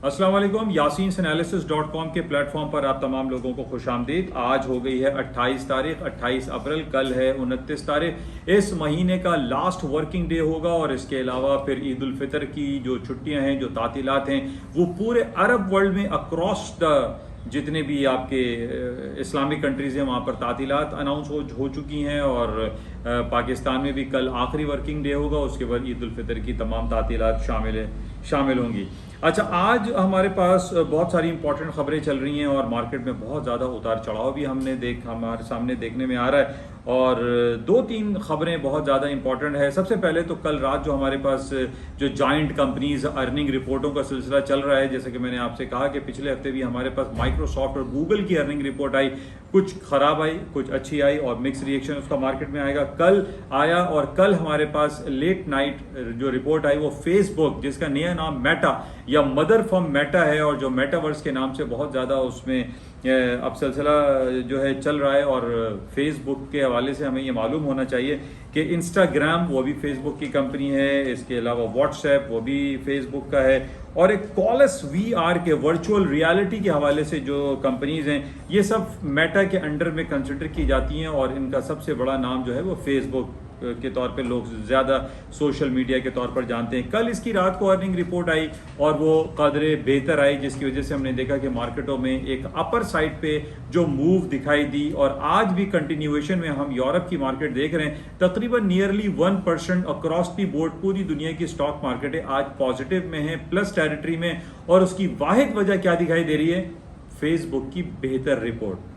अस्सलाम वालेकुम। YasinSanalysis.com के प्लेटफॉर्म पर आप तमाम लोगों को खुशामदीद। आज हो गई है 28 तारीख, 28 अप्रैल, कल है 29 तारीख। इस महीने का लास्ट वर्किंग डे होगा और इसके अलावा फिर ईद उल फितर की जो छुट्टियां हैं, जो तातीलात हैं, वो पूरे अरब वर्ल्ड में अक्रॉस द जितने भी आपके इस्लामिक कंट्रीज़ हैं वहाँ पर तातीलात अनाउंस हो चुकी हैं और पाकिस्तान में भी कल आखिरी वर्किंग डे होगा। उसके बाद ईद उल फितर की तमाम तातीलात शामिल होंगी। अच्छा, आज हमारे पास बहुत सारी इंपॉर्टेंट खबरें चल रही हैं और मार्केट में बहुत ज़्यादा उतार चढ़ाव भी हमारे सामने देखने में आ रहा है और दो तीन खबरें बहुत ज़्यादा इंपॉर्टेंट है। सबसे पहले तो कल रात जो हमारे पास जो जॉइंट कंपनीज अर्निंग रिपोर्टों का सिलसिला चल रहा है, जैसे कि मैंने आपसे कहा कि पिछले हफ्ते भी हमारे पास माइक्रोसॉफ्ट और गूगल की अर्निंग रिपोर्ट आई, कुछ खराब आई, कुछ अच्छी आई और मिक्स रिएक्शन उसका मार्केट में आएगा। कल आया और कल हमारे पास लेट नाइट जो रिपोर्ट आई वो फेसबुक, जिसका नया नाम मेटा या मदर फर्म मेटा है और जो मेटावर्स के नाम से बहुत ज़्यादा उसमें अब सिलसिला जो है चल रहा है। और फेसबुक के हवाले से हमें ये मालूम होना चाहिए कि इंस्टाग्राम वो भी फेसबुक की कंपनी है, इसके अलावा व्हाट्सएप वो भी फेसबुक का है और एक कॉलस VR के वर्चुअल रियलिटी के हवाले से जो कंपनीज हैं ये सब मेटा के अंडर में कंसिडर की जाती हैं और इनका सबसे बड़ा नाम जो है वो फेसबुक के तौर पे लोग ज़्यादा सोशल मीडिया के तौर पर जानते हैं। कल इसकी रात को अर्निंग रिपोर्ट आई और वो कदरे बेहतर आई, जिसकी वजह से हमने देखा कि मार्केटों में एक अपर साइड पे जो मूव दिखाई दी और आज भी कंटिन्यूएशन में हम यूरोप की मार्केट देख रहे हैं। तकरीबन नियरली 1% अक्रॉस दी बोर्ड पूरी दुनिया की स्टॉक मार्केटें आज पॉजिटिव में है, प्लस टेरिटरी में। और उसकी वाहिद वजह क्या दिखाई दे रही है? फेसबुक की बेहतर रिपोर्ट।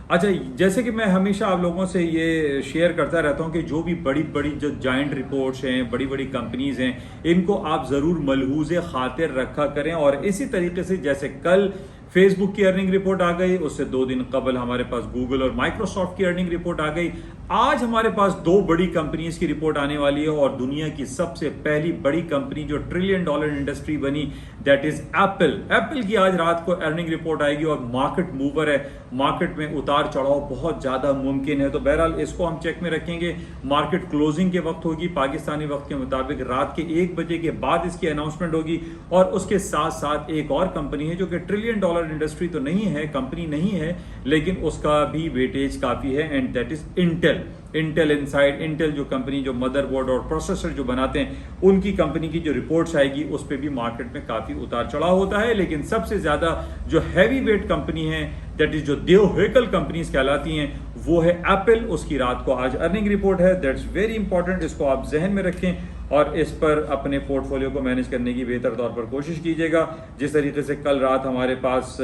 अच्छा, जैसे कि मैं हमेशा आप लोगों से ये शेयर करता रहता हूं कि जो भी बड़ी बड़ी जो जॉइंट रिपोर्ट्स हैं, बड़ी बड़ी कंपनीज हैं, इनको आप ज़रूर मलहूज़े खातिर रखा करें। और इसी तरीके से जैसे कल फेसबुक की अर्निंग रिपोर्ट आ गई, उससे 2 दिन कबल हमारे पास गूगल और माइक्रोसॉफ्ट की अर्निंग रिपोर्ट आ गई। आज हमारे पास 2 बड़ी कंपनीज की रिपोर्ट आने वाली है और दुनिया की सबसे पहली बड़ी कंपनी जो $1 ट्रिलियन इंडस्ट्री बनी, दैट इज एप्पल। एप्पल की आज रात को अर्निंग रिपोर्ट आएगी और मार्केट मूवर है, मार्केट में उतार चढ़ाव बहुत ज्यादा मुमकिन है। तो बहरहाल इसको हम चेक में रखेंगे। मार्केट क्लोजिंग के वक्त होगी पाकिस्तानी वक्त के मुताबिक, रात के 1 बजे के बाद इसकी अनाउंसमेंट होगी। और उसके साथ साथ एक और कंपनी है जो कि $1 ट्रिलियन इंडस्ट्री तो नहीं है, कंपनी नहीं है, लेकिन उसका भी वेटेज काफी है and that is Intel inside. Intel जो कंपनी जो मदरबोर्ड और प्रोसेसर जो बनाते हैं, उनकी कंपनी की जो रिपोर्ट्स आएगी उस पर भी मार्केट में काफी उतार चढ़ाव होता है। लेकिन सबसे ज्यादा जो हैवी वेट कंपनी है, दैट इज जो देव व्हीकल कंपनीज कहलाती हैं, वो है एप्पल। उसकी रात को आज अर्निंग रिपोर्ट है, दैट्स वेरी इंपॉर्टेंट। इसको आप जहन में रखें और इस पर अपने पोर्टफोलियो को मैनेज करने की बेहतर तौर पर कोशिश कीजिएगा। जिस तरीके से कल रात हमारे पास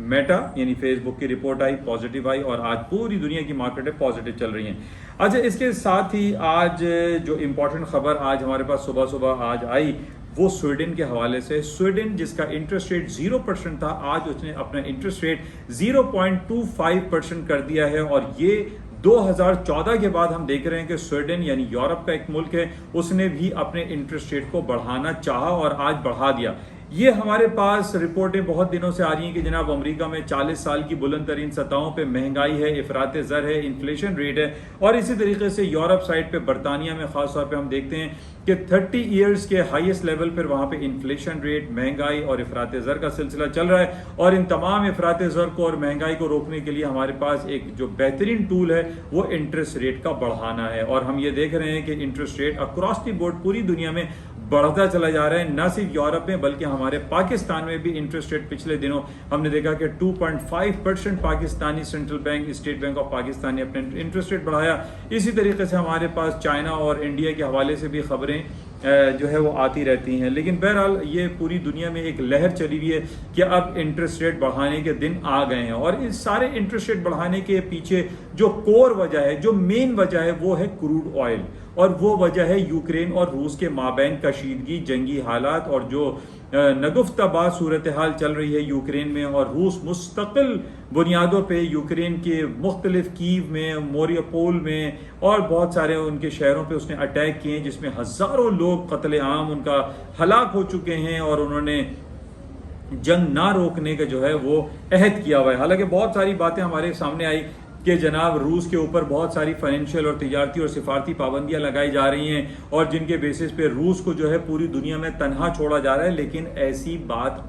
मेटा यानी फेसबुक की रिपोर्ट आई, पॉजिटिव आई और आज पूरी दुनिया की मार्केटें पॉजिटिव चल रही हैं। अच्छा, इसके साथ ही आज जो इंपॉर्टेंट खबर आज हमारे पास सुबह सुबह आज आई वो स्वीडन के हवाले से। स्वीडन जिसका इंटरेस्ट रेट 0% था, आज उसने अपना इंटरेस्ट रेट 0.25% कर दिया है। और ये 2014 के बाद हम देख रहे हैं कि स्वीडन यानी यूरोप का एक मुल्क है, उसने भी अपने इंटरेस्ट रेट को बढ़ाना चाहा और आज बढ़ा दिया। ये हमारे पास रिपोर्टें बहुत दिनों से आ रही हैं कि जनाब अमेरिका में 40 साल की बुलंद तरीन सतहों पे महंगाई है, इफरात ज़र है, इन्फ्लेशन रेट है। और इसी तरीके से यूरोप साइड पे, बरतानिया में खास तौर पे हम देखते हैं कि 30 ईयर्स के हाईएस्ट लेवल पर वहाँ पे इन्फ्लेशन रेट, महंगाई और इफरात ज़र का सिलसिला चल रहा है। और इन तमाम इफरात ज़र को और महंगाई को रोकने के लिए हमारे पास एक जो बेहतरीन टूल है वो इंटरेस्ट रेट का बढ़ाना है। और हम ये देख रहे हैं कि interest rate across the board पूरी दुनिया में बढ़ता चला जा रहा है, न सिर्फ यूरोप में बल्कि हमारे पाकिस्तान में भी इंटरेस्ट रेट पिछले दिनों हमने देखा कि 2.5% Pakistani central bank, state bank of Pakistan ने अपने इंटरेस्ट रेट बढ़ाया। इसी तरीके से हमारे पास चाइना और इंडिया के हवाले से भी खबरें जो है वो आती रहती हैं। लेकिन बहरहाल ये पूरी दुनिया में एक लहर चली हुई है कि अब इंटरेस्ट रेट बढ़ाने के दिन आ गए हैं। और इस सारे इंटरेस्ट रेट बढ़ाने के पीछे जो कोर वजह है, जो मेन वजह है, वो है क्रूड ऑयल। और वो वजह है यूक्रेन और रूस के माबैन कशीदगी, जंगी हालात और जो नगुफ्ताबा सूरत हाल चल रही है यूक्रेन में। और रूस मुस्तकिल बुनियादों पे यूक्रेन के मुख्तलिफ कीव में, मोरियोपोल में और बहुत सारे उनके शहरों पे उसने अटैक किए हैं, जिसमें हज़ारों लोग कत्ले-आम उनका हलाक हो चुके हैं और उन्होंने जंग ना रोकने का जो है वो अहद किया हुआ है। हालांकि बहुत सारी बातें हमारे सामने आई कि जनाब रूस के ऊपर बहुत सारी फाइनेंशियल और तिजारती और सिफारती पाबंदियां लगाई जा रही हैं और जिनके बेसिस पे रूस को जो है पूरी दुनिया में तनहा छोड़ा जा रहा है, लेकिन ऐसी बात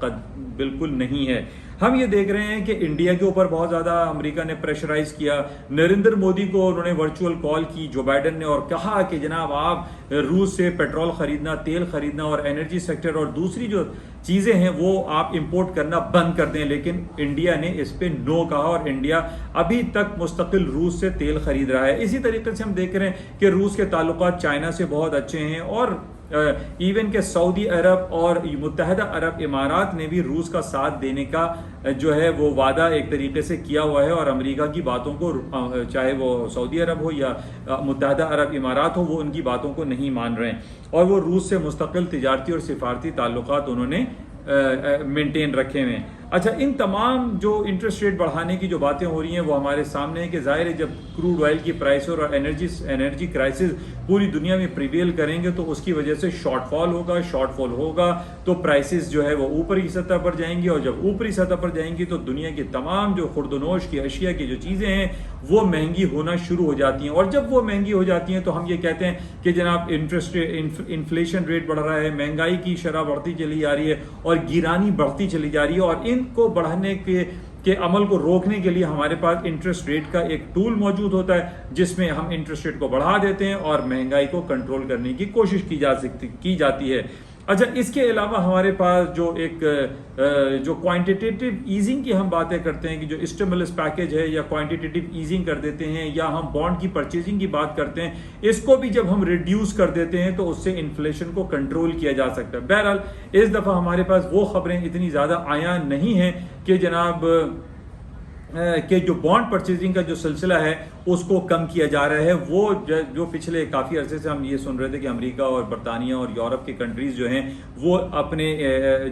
बिल्कुल नहीं है। हम ये देख रहे हैं कि इंडिया के ऊपर बहुत ज़्यादा अमेरिका ने प्रेशराइज किया। नरेंद्र मोदी को उन्होंने वर्चुअल कॉल की जो बाइडेन ने, और कहा कि जनाब आप रूस से पेट्रोल खरीदना, तेल खरीदना और एनर्जी सेक्टर और दूसरी जो चीज़ें हैं वो आप इंपोर्ट करना बंद कर दें। लेकिन इंडिया ने इस पे नो कहा और इंडिया अभी तक मुस्तकिल रूस से तेल खरीद रहा है। इसी तरीके से हम देख रहे हैं कि रूस के ताल्लुकात चाइना से बहुत अच्छे हैं और इवन के सऊदी अरब और मुत्तहदा अरब इमारात ने भी रूस का साथ देने का जो है वो वादा एक तरीके से किया हुआ है और अमेरिका की बातों को, चाहे वो सऊदी अरब हो या मुत्तहदा अरब इमारात हो, वो उनकी बातों को नहीं मान रहे हैं और वो रूस से मुस्तकिल तिजारती और सिफारती ताल्लुकात उन्होंने मेंटेन रखे हुए हैं। अच्छा, इन तमाम जो इंटरेस्ट रेट बढ़ाने की जो बातें हो रही हैं वो हमारे सामने है कि जाहिर है जब क्रूड ऑयल की प्राइस और एनर्जी क्राइसिस पूरी दुनिया में प्रिवेल करेंगे तो उसकी वजह से शॉर्टफॉल होगा तो प्राइसेस जो है वो ऊपरी सतह पर जाएंगी और जब ऊपरी सतह पर जाएंगी तो दुनिया की तमाम जो खुर्दनोश की अशिया की जो चीज़ें हैं वो महंगी होना शुरू हो जाती हैं और जब वो महंगी हो जाती हैं तो हम ये कहते हैं कि जनाब इन्फ्लेशन रेट बढ़ रहा है, महंगाई की शरह बढ़ती चली जा रही है और गिरानी बढ़ती चली जा रही है और इनको बढ़ाने के अमल को रोकने के लिए हमारे पास इंटरेस्ट रेट का एक टूल मौजूद होता है जिसमें हम इंटरेस्ट रेट को बढ़ा देते हैं और महंगाई को कंट्रोल करने की कोशिश की जाती है। अच्छा, इसके अलावा हमारे पास जो क्वांटिटेटिव ईजिंग की हम बातें करते हैं कि जो स्टिमुलस पैकेज है या क्वांटिटेटिव ईजिंग कर देते हैं या हम बॉन्ड की परचेजिंग की बात करते हैं, इसको भी जब हम रिड्यूस कर देते हैं तो उससे इन्फ्लेशन को कंट्रोल किया जा सकता है। बहरहाल इस दफ़ा हमारे पास वो खबरें इतनी ज़्यादा आया नहीं हैं कि जनाब कि जो बॉन्ड परचेजिंग का जो सिलसिला है उसको कम किया जा रहा है। वो जो पिछले काफ़ी अरसे से हम ये सुन रहे थे कि अमेरिका और बरतानिया और यूरोप के कंट्रीज़ जो हैं वो अपने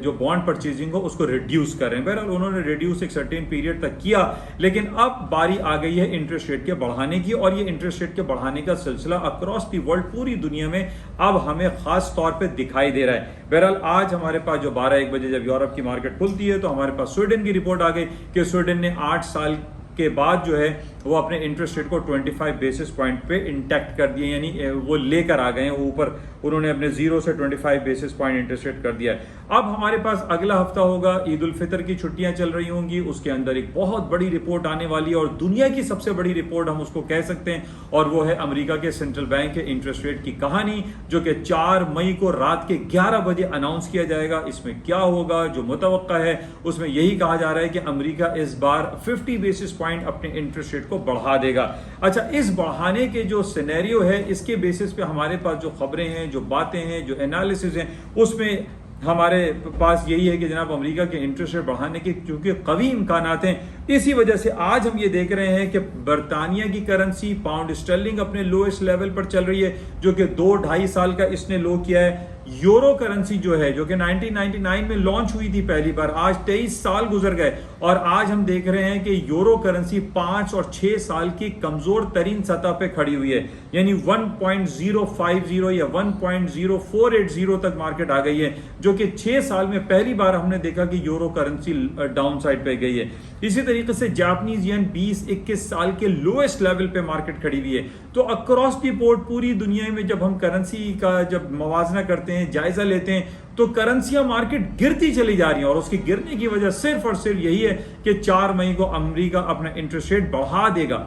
जो बॉन्ड परचेजिंग हो उसको रिड्यूस कर रहे हैं। बहरहाल उन्होंने रिड्यूस एक सर्टेन पीरियड तक किया, लेकिन अब बारी आ गई है इंटरेस्ट रेट के बढ़ाने की और ये इंटरेस्ट रेट के बढ़ाने का सिलसिला अक्रॉस दी वर्ल्ड पूरी दुनिया में अब हमें खास तौर पर दिखाई दे रहा है। बहरहाल आज हमारे पास जो 12-1 बजे जब यूरोप की मार्केट खुलती है तो हमारे पास स्वीडन की रिपोर्ट आ गई कि स्वीडन ने 8 साल के बाद जो है वो अपने इंटरेस्ट रेट को 25 बेसिस पॉइंट पे इंटैक्ट कर दिए, यानी वो लेकर आ गए हैं ऊपर, उन्होंने अपने 0 से 25 बेसिस पॉइंट इंटरेस्ट रेट कर दिया है। अब हमारे पास अगला हफ्ता होगा, ईद उल फितर की छुट्टियां चल रही होंगी, उसके अंदर एक बहुत बड़ी रिपोर्ट आने वाली है और दुनिया की सबसे बड़ी रिपोर्ट हम उसको कह सकते हैं और वो है अमेरिका के सेंट्रल बैंक के इंटरेस्ट रेट की कहानी, जो कि 4 मई को रात के 11 बजे अनाउंस किया जाएगा। इसमें क्या होगा, जो मुतवक्का है उसमें यही कहा जा रहा है कि अमेरिका इस बार 50 बेसिस पॉइंट अपने इंटरेस्ट रेट को बढ़ा देगा। अच्छा, इस बढ़ाने के जो सिनेरियो है इसके बेसिस पे हमारे पास जो खबरें हैं, जो बातें हैं, जो एनालिसिस हैं, उसमें हमारे पास यही है कि जनाब अमेरिका के इंटरेस्ट रेट बढ़ाने के चूंकि कवी इम्कानात हैं, इसी वजह से आज हम ये देख रहे हैं कि बरतानिया की करेंसी पाउंड स्टर्लिंग अपने लोएस्ट लेवल पर चल रही है, जो कि 2-2.5 साल का इसने लो किया है। यूरो करेंसी जो है, जो कि 1999 में लॉन्च हुई थी पहली बार, आज 23 साल गुजर गए और आज हम देख रहे हैं कि यूरो करेंसी 5 और 6 साल की कमजोर तरीन सतह पे खड़ी हुई है, यानी 1.050 या 1.0480 तक मार्केट आ गई है, जो कि 6 साल में पहली बार हमने देखा कि यूरो करेंसी डाउन साइड पे गई है। इसी तरीके से जापानीज येन 20-21 साल के लोएस्ट लेवल पे मार्केट खड़ी हुई है। तो अक्रॉस दी बोर्ड पूरी दुनिया में जब हम करेंसी का जब मवाजना करते हैं, जायजा लेते हैं, तो करेंसियां मार्केट गिरती चली जा रही है और उसकी गिरने की वजह सिर्फ और सिर्फ यही है कि 4 मई को अमेरिका अपना इंटरेस्ट रेट बढ़ा देगा।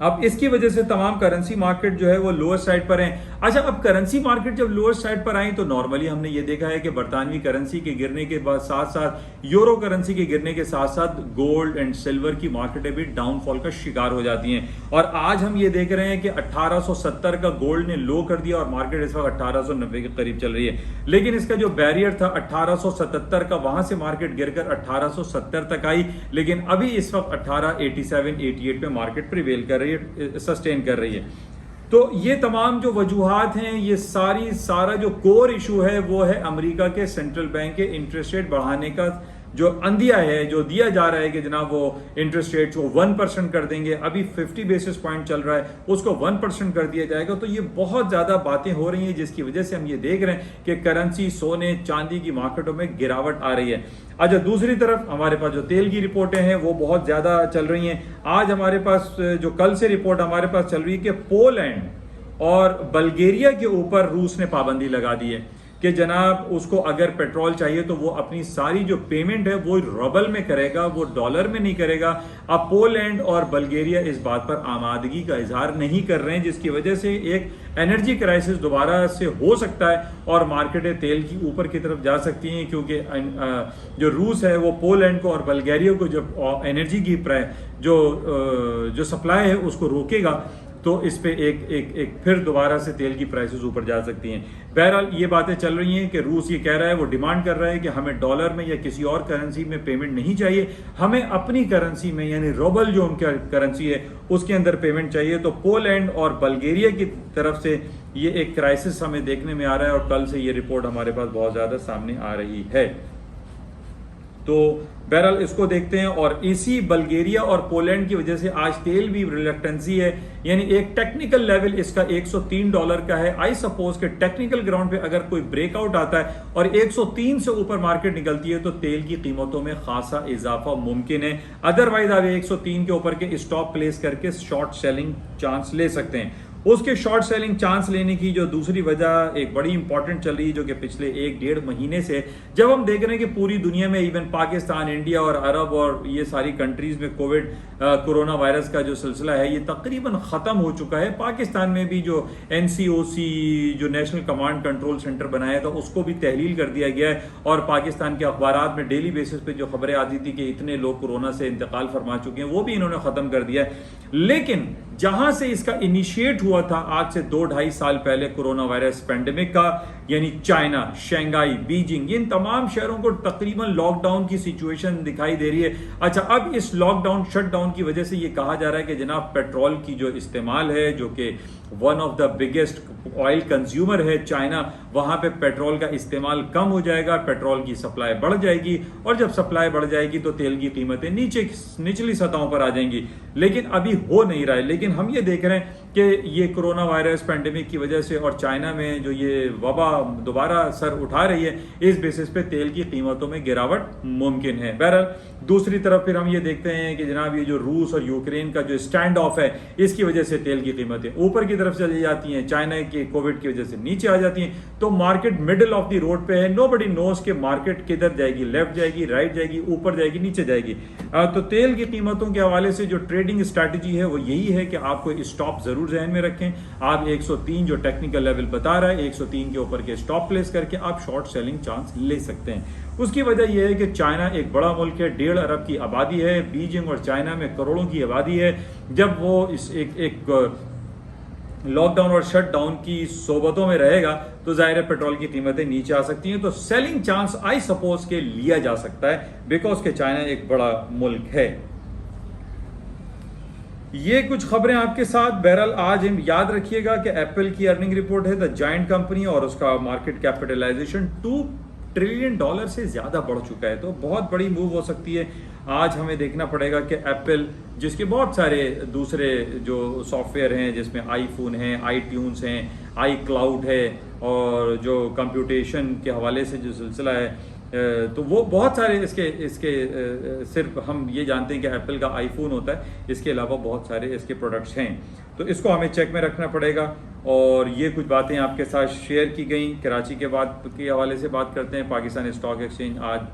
अब इसकी वजह से तमाम करेंसी मार्केट जो है वो लोअर साइड पर हैं। अच्छा, अब करेंसी मार्केट जब लोअर साइड पर आई तो नॉर्मली हमने ये देखा है कि बरतानवी करेंसी के गिरने के बाद साथ साथ यूरो करेंसी के गिरने के साथ साथ गोल्ड एंड सिल्वर की मार्केटें भी डाउनफॉल का शिकार हो जाती हैं और आज हम ये देख रहे हैं कि 1870 का गोल्ड ने लो कर दिया और मार्केट इस वक्त 1890 के करीब चल रही है। लेकिन इसका जो बैरियर था 1877 का, वहां से मार्केट गिरकर 1870 तक आई, लेकिन अभी इस वक्त 1887-88 पे मार्केट प्रिवेल कर रही है, सस्टेन कर रही है। तो ये तमाम जो वजूहात हैं, ये सारा जो कोर इशू है वो है अमेरिका के सेंट्रल बैंक के इंटरेस्ट रेट बढ़ाने का जो अंदिया है, जो दिया जा रहा है कि जनाब वो इंटरेस्ट रेट को 1% कर देंगे, अभी 50 बेसिस पॉइंट चल रहा है, उसको 1% कर दिया जाएगा। तो ये बहुत ज़्यादा बातें हो रही हैं जिसकी वजह से हम ये देख रहे हैं कि करेंसी, सोने, चांदी की मार्केटों में गिरावट आ रही है। अच्छा, दूसरी तरफ हमारे पास जो तेल की रिपोर्टें हैं वो बहुत ज़्यादा चल रही हैं। आज हमारे पास जो कल से रिपोर्ट हमारे पास चल रही है कि पोलैंड और बल्गेरिया के ऊपर रूस ने पाबंदी लगा दी है कि जनाब उसको अगर पेट्रोल चाहिए तो वो अपनी सारी जो पेमेंट है वो रूबल में करेगा, वो डॉलर में नहीं करेगा। अब पोलैंड और बल्गेरिया इस बात पर आमादगी का इजहार नहीं कर रहे हैं, जिसकी वजह से एक एनर्जी क्राइसिस दोबारा से हो सकता है और मार्केटें तेल की ऊपर की तरफ जा सकती हैं, क्योंकि जो रूस है वो पोलैंड को और बल्गेरिया को जब एनर्जी की जो सप्लाई है उसको रोकेगा तो इस पे एक फिर दोबारा से तेल की प्राइसेस ऊपर जा सकती हैं। बहरहाल ये बातें चल रही हैं कि रूस ये कह रहा है, वो डिमांड कर रहा है कि हमें डॉलर में या किसी और करेंसी में पेमेंट नहीं चाहिए, हमें अपनी करेंसी में यानी रूबल जो उनका करेंसी है उसके अंदर पेमेंट चाहिए। तो पोलैंड और बल्गेरिया की तरफ से ये एक क्राइसिस हमें देखने में आ रहा है और कल से ये रिपोर्ट हमारे पास बहुत ज़्यादा सामने आ रही है। तो बहरहाल इसको देखते हैं। और इसी बल्गेरिया और पोलैंड की वजह से आज तेल भी रिलक्टेंसी है, यानी एक टेक्निकल लेवल इसका $103 का है। आई सपोज के टेक्निकल ग्राउंड पे अगर कोई ब्रेकआउट आता है और 103 से ऊपर मार्केट निकलती है तो तेल की कीमतों में खासा इजाफा मुमकिन है। अदरवाइज आप 103 के ऊपर के स्टॉप प्लेस करके शॉर्ट सेलिंग चांस ले सकते हैं। उसके शॉर्ट सेलिंग चांस लेने की जो दूसरी वजह एक बड़ी इंपॉर्टेंट चल रही है, जो कि पिछले 1-1.5 महीने से जब हम देख रहे हैं कि पूरी दुनिया में इवन पाकिस्तान, इंडिया और अरब और ये सारी कंट्रीज में कोरोना वायरस का जो सिलसिला है ये तकरीबन ख़त्म हो चुका है। पाकिस्तान में भी जो NCOC जो नेशनल कमांड कंट्रोल सेंटर बनाया था उसको भी तहलील कर दिया गया है और पाकिस्तान के अखबारात में डेली बेसिस पे जो खबरें आती थी कि इतने लोग कोरोना से इंतकाल फरमा चुके हैं वो भी इन्होंने ख़त्म कर दिया है। लेकिन जहां से इसका इनिशिएट हुआ था आज से 2-2.5 साल पहले कोरोना वायरस पेंडेमिक का, यानी चाइना, शंघाई, बीजिंग, इन तमाम शहरों को तकरीबन लॉकडाउन की सिचुएशन दिखाई दे रही है। अच्छा, अब इस लॉकडाउन शटडाउन की वजह से ये कहा जा रहा है कि जनाब पेट्रोल की जो इस्तेमाल है, जो कि one of the biggest oil consumer है चाइना, वहां पे पेट्रोल का इस्तेमाल कम हो जाएगा, पेट्रोल की सप्लाई बढ़ जाएगी और जब सप्लाई बढ़ जाएगी तो तेल की कीमतें निचली सतहों पर आ जाएंगी। लेकिन अभी हो नहीं रहा है। लेकिन हम ये देख रहे हैं कि ये कोरोना वायरस पेंडेमिक की वजह से और चाइना में जो ये वबा दोबारा सर उठा रही है, इस बेसिस पे तेल की कीमतों में गिरावट मुमकिन है। बहरहाल दूसरी तरफ फिर हम ये देखते हैं कि जनाब ये जो रूस और यूक्रेन का जो स्टैंड ऑफ है इसकी वजह से तेल की कीमतें ऊपर की तरफ चली जाती हैं, चाइना के कोविड की वजह से नीचे आ जाती हैं। तो market middle of the road पे है। नोबडी नोस के मार्केट किधर जाएगी, लेफ्ट जाएगी, राइट जाएगी, ऊपर जाएगी, नीचे जाएगी। तो तेल की कीमतों के हवाले से जो ट्रेडिंग स्ट्रैटेजी है वो यही है कि आपको स्टॉप जरूर जहन में रखें। आप 103 जो टेक्निकल लेवल बता रहा है 103 के ऊपर के स्टॉप प्लेस करके आप शॉर्ट सेलिंग चांस ले सकते हैं। उसकी वजह यह है कि चाइना एक बड़ा मुल्क है, 1.5 अरब की आबादी है, बीजिंग और चाइना में करोड़ों की आबादी है। जब वो इस एक लॉकडाउन और शटडाउन की सोबतों में रहेगा तो जाहिर है पेट्रोल की कीमतें नीचे आ सकती हैं। तो सेलिंग चांस आई सपोज के लिया जा सकता है बिकॉज के चाइना एक बड़ा मुल्क है। ये कुछ खबरें आपके साथ। बहरहाल आज हम याद रखिएगा कि एप्पल की अर्निंग रिपोर्ट है, द जायंट कंपनी, और उसका मार्केट कैपिटलाइजेशन $2 ट्रिलियन से ज्यादा बढ़ चुका है। तो बहुत बड़ी मूव हो सकती है। आज हमें देखना पड़ेगा कि एप्पल, जिसके बहुत सारे दूसरे जो सॉफ्टवेयर हैं जिसमें आईफोन है, iTunes हैं, iCloud है और जो कंप्यूटेशन के हवाले से जो सिलसिला है तो वो बहुत सारे इसके सिर्फ हम ये जानते हैं कि एप्पल का आईफोन होता है, इसके अलावा बहुत सारे इसके प्रोडक्ट्स हैं। तो इसको हमें चेक में रखना पड़ेगा। और ये कुछ बातें आपके साथ शेयर की गई। कराची के बाद के हवाले से बात करते हैं। पाकिस्तान स्टॉक एक्सचेंज आज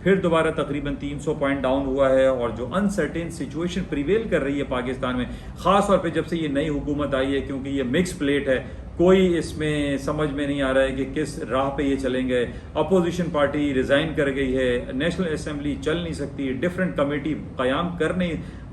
फिर दोबारा तकरीबन 300 पॉइंट डाउन हुआ है और जो अनसर्टेन सिचुएशन प्रिवेल कर रही है पाकिस्तान में, खास तौर पे जब से ये नई हुकूमत आई है, क्योंकि ये मिक्स प्लेट है, कोई इसमें समझ में नहीं आ रहा है कि किस राह पे ये चलेंगे। अपोजिशन पार्टी रिजाइन कर गई है, नेशनल असेंबली चल नहीं सकती, डिफरेंट कमेटी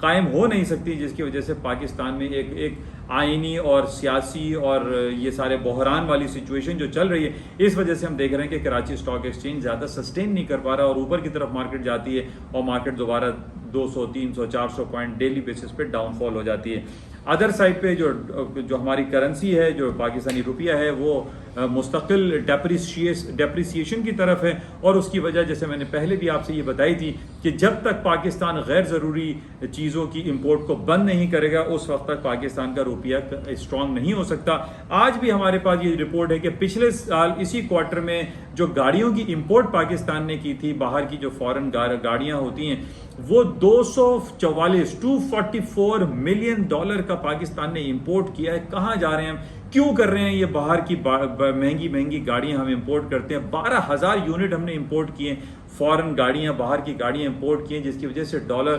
कायम हो नहीं सकती, जिसकी वजह से पाकिस्तान में एक आईनी और सियासी और ये सारे बहरान वाली सिचुएशन जो चल रही है, इस वजह से हम देख रहे हैं कि कराची स्टॉक एक्सचेंज ज़्यादा सस्टेन नहीं कर पा रहा और ऊपर की तरफ मार्केट जाती है और मार्केट दोबारा 200, 300, 400 पॉइंट डेली बेसिस पे डाउनफॉल हो जाती है। अदर साइड पे जो हमारी करेंसी है, जो पाकिस्तानी रुपया है, वो मुस्तकिल डेप्रिसिएशन की तरफ है। और उसकी वजह जैसे मैंने पहले भी आपसे ये बताई थी कि जब तक पाकिस्तान गैर ज़रूरी चीज़ों की इंपोर्ट को बंद नहीं करेगा उस वक्त तक पाकिस्तान का रुपया स्ट्रांग नहीं हो सकता। आज भी हमारे पास ये रिपोर्ट है कि पिछले साल इसी क्वार्टर में जो गाड़ियों की इंपोर्ट पाकिस्तान ने की थी, बाहर की जो फॉरेन गाड़ियां होती हैं, वो 244 मिलियन डॉलर का पाकिस्तान ने इंपोर्ट किया है। कहाँ जा रहे हैं हम, क्यों कर रहे हैं ये बाहर की महंगी महंगी गाड़ियां हम इंपोर्ट करते हैं। 12,000 यूनिट हमने इंपोर्ट किए फॉरेन गाड़ियां, बाहर की गाड़ियां इंपोर्ट की हैं, जिसकी वजह से डॉलर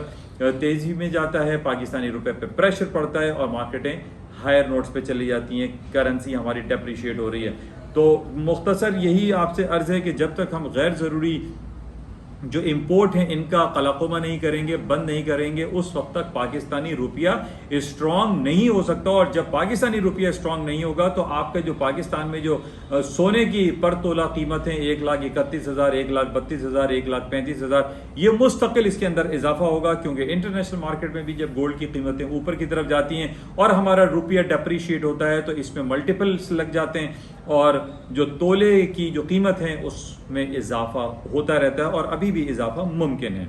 तेजी में जाता है, पाकिस्तानी रुपए पे प्रेशर पड़ता है और मार्केटें हायर नोट्स पे चली जाती हैं, करेंसी हमारी डेप्रिशिएट हो रही है। तो मुख्तसर यही आपसे अर्ज है कि जब तक हम गैर ज़रूरी जो इंपोर्ट है इनका कलाकुमा नहीं करेंगे, बंद नहीं करेंगे, उस वक्त तक पाकिस्तानी रुपया स्ट्रांग नहीं हो सकता। और जब पाकिस्तानी रुपया स्ट्रांग नहीं होगा तो आपका जो पाकिस्तान में जो सोने की पर तोला कीमत है 1,31,000, 1,32,000, 1,35,000, ये मुस्तकिल इसके अंदर इजाफा होगा, क्योंकि इंटरनेशनल मार्केट में भी जब गोल्ड की कीमतें ऊपर की तरफ जाती हैं और हमारा रुपया डेप्रिशिएट होता है तो इसमें मल्टीपल्स लग जाते हैं और जो तोले की जो कीमत है उसमें इजाफा होता रहता है और अभी भी इजाफा मुमकिन है।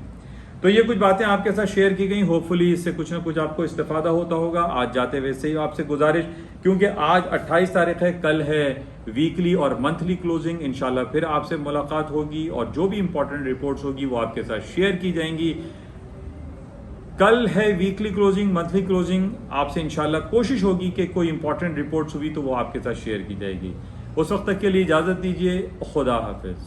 तो ये कुछ बातें आपके साथ शेयर की गई, होपफुली इससे कुछ ना कुछ आपको इस्तेफादा होता होगा। आज जाते वैसे ही आपसे गुजारिश, क्योंकि आज 28 तारीख है, कल है वीकली और मंथली क्लोजिंग, इंशाल्लाह फिर आपसे मुलाकात होगी और जो भी इंपॉर्टेंट रिपोर्ट्स होगी वो आपके साथ शेयर की जाएंगी। कल है वीकली क्लोजिंग, मंथली क्लोजिंग, आपसे इंशाल्लाह कोशिश होगी कि कोई इंपॉर्टेंट रिपोर्ट्स हुई तो वो आपके साथ शेयर की जाएगी। उस वक्त तक के लिए इजाज़त दीजिए, खुदा हाफिज।